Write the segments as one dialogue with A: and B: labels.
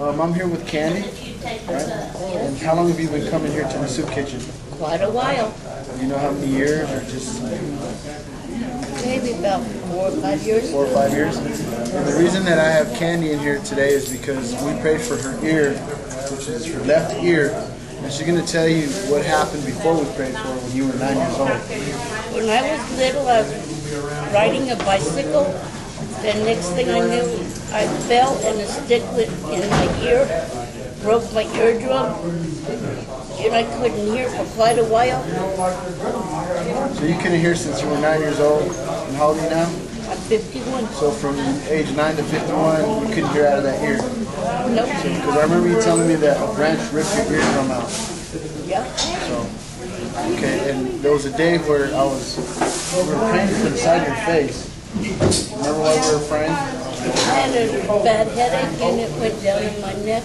A: I'm here with Candy. Right? And how long have you been coming here to the soup kitchen?
B: Quite a while.
A: You know how many years, or just
B: Maybe about 4 or 5 years.
A: 4 or 5 years? And the reason that I have Candy in here today is because we prayed for her ear, which is her left ear, and she's going to tell you what happened before we prayed for her when you were 9 years old.
B: When I was little, I was riding a bicycle. The next thing I knew, I fell and a stick went in my ear, broke my eardrum, and I couldn't hear for quite a while.
A: So you couldn't hear since you were 9 years old. And how old are you now?
B: I'm 51.
A: So from age 9 to 51, you couldn't hear out of that ear?
B: Nope.
A: Because I remember you telling me that a branch ripped your eardrum out.
B: Yeah.
A: So, okay, and there was a day where we were praying from inside your face. Remember why we were praying?
B: I had a bad headache and it went down in my neck.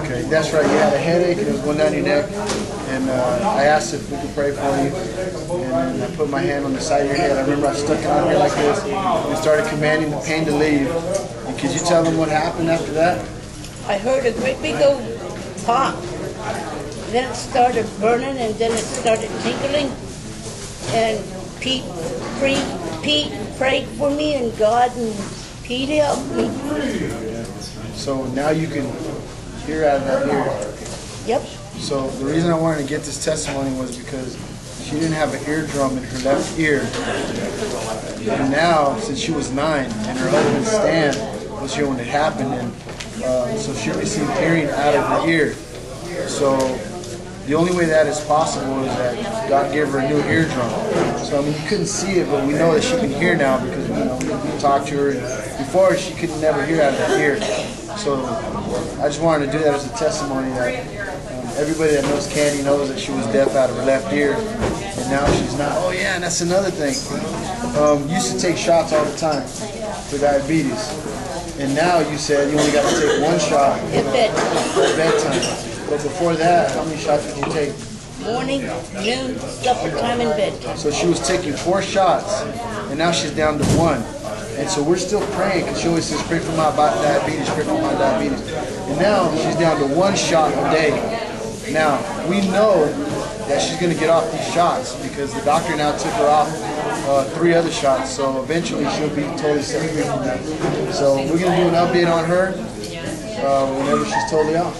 A: Okay, that's right. You had a headache and it was going down your neck. And I asked if we could pray for you. And then I put my hand on the side of your head. I remember I stuck it on here like this and started commanding the pain to leave. And could you tell them what happened after that?
B: I heard a great big old pop. Then it started burning and then it started tinkling. And Pete prayed for me and God and Pete helped me.
A: So now you can hear out of that ear.
B: Yep.
A: So the reason I wanted to get this testimony was because she didn't have an eardrum in her left ear. And now, since she was 9, and her husband Stan was here when it happened, and so she received hearing out of her ear. So the only way that is possible is that God gave her a new eardrum. So I mean, you couldn't see it, but we know that she can hear now because we talked to her. And before, she could never hear out of that ear. So I just wanted to do that as a testimony that everybody that knows Candy knows that she was deaf out of her left ear, and now she's not. Oh yeah, and that's another thing. Used to take shots all the time for diabetes, and now you said you only got to take 1 shot
B: At
A: bedtime. But before that, how many shots would you take?
B: morning, noon, supper time, and bedtime.
A: So she was taking 4 shots, and now she's down to 1. And so we're still praying, because she always says, pray for my diabetes, pray for my diabetes. And now she's down to 1 shot a day. Now, we know that she's going to get off these shots, because the doctor now took her off 3 other shots. So eventually she'll be totally set free from that. So we're going to do an update on her whenever she's totally off.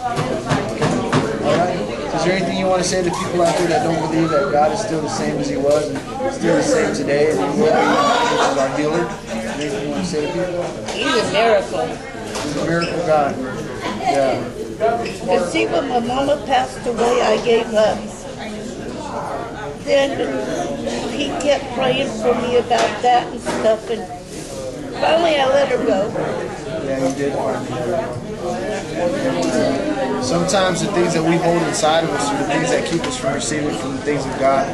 A: All right? Is there anything you want to say to people out there that don't believe that God is still the same as He was and still the same today, and He will be, which is our healer? Anything you want to say to people?
B: He's a miracle.
A: He's a miracle God. Yeah.
B: You see, when my mama passed away, I gave up. Then he kept praying for me about that and stuff, and finally I let her go.
A: Yeah, you did. Sometimes the things that we hold inside of us are the things that keep us from receiving from the things of God.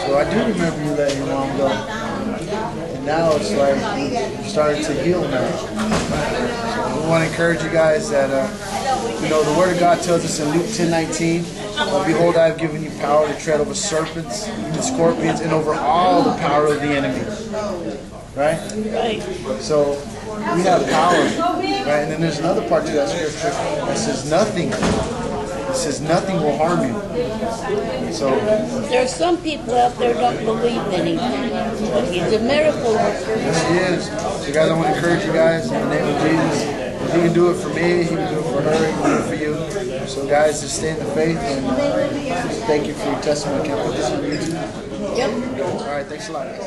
A: So I do remember you letting your mom go. And now it's like you're starting to heal now. So we want to encourage you guys that, the Word of God tells us in Luke 10:19, behold, I have given you power to tread over serpents and scorpions and over all the power of the enemy. Right?
B: Right.
A: So we have power, right? And then there's another part to that scripture that says nothing. It says nothing will harm you. So
B: There are some people out there who don't believe anything, but he's a miracle worker.
A: yes, He is. So guys, I want to encourage you guys in the name of Jesus. If He can do it for me, He can do it for her, He can do it for you. So guys, just stay in the faith, and thank you for your testimony. Can I put this on YouTube?
B: Yep.
A: All right, thanks a lot, guys.